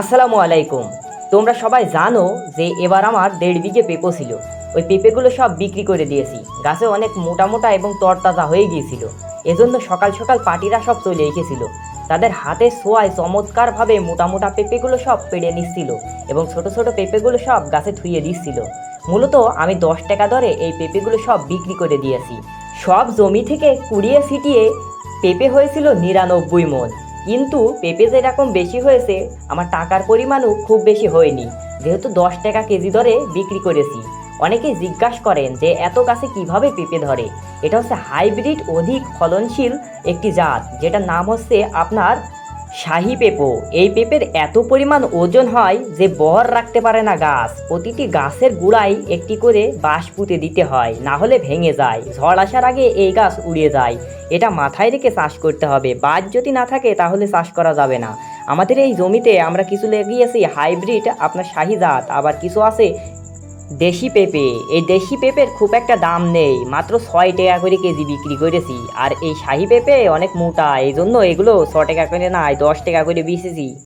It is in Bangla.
আসসালামু আলাইকুম। তোমরা সবাই জানো যে এবার আমার 1.5 বিঘে পেঁপো ছিল। ওই পেঁপেগুলো সব বিক্রি করে দিয়েছি। গাছে অনেক মোটা মোটা এবং তরতাজা হয়ে গিয়েছিল। এজন্য সকাল সকাল পার্টিরা সব চলে এসেছিল। তাদের হাতে ছোঁয়ায় চমৎকারভাবে মোটা মোটা পেঁপেগুলো সব পেড়ে নিচ্ছিল এবং ছোট ছোট পেঁপেগুলো সব গাছে থুইয়ে দিচ্ছিল। মূলত আমি 10 টাকা দরে এই পেঁপেগুলো সব বিক্রি করে দিয়েছি। সব জমি থেকে কুড়িয়ে ছিটিয়ে পেঁপে হয়েছিল 99 মণ। কিন্তু পেঁপে যেরকম বেশি হয়েছে, আমার টাকার পরিমাণও খুব বেশি হয়নি, যেহেতু 10 টাকা কেজি দরে বিক্রি করেছি। অনেকেই জিজ্ঞাসা করেন যে এত গাছে কিভাবে পেঁপে ধরে। এটা হচ্ছে হাইব্রিড অধিক ফলনশীল একটি জাত, যেটার নাম হচ্ছে আপনার শাহী পেঁপো। এই পেঁপের এত পরিমাণ ওজন হয় যে বহর রাখতে পারে না গাছ। প্রতিটি গাছের গোড়ায় একটি করে বাঁশ পুঁতে দিতে হয়, না হলে ভেঙে যায়। ঝড় আসার আগে এই গাছ উড়ে যায়। এটা মাথায় রেখে চাষ করতে হবে। বাঁশ যদি না থাকে তাহলে চাষ করা যাবে না। আমাদের এই জমিতে আমরা কিছু লাগিয়েছি হাইব্রিড আপনার শাহী জাত, আবার কিছু আছে দেশি পেঁপে। এই দেশি পেঁপের খুব একটা দাম নেই, মাত্র 6 টাকা করে কেজি বিক্রি করেছি। আর এই শাহী পেঁপে অনেক মোটা, এই জন্য এগুলো 6 টাকা করে নয়, 10 টাকা করে বেচেছি।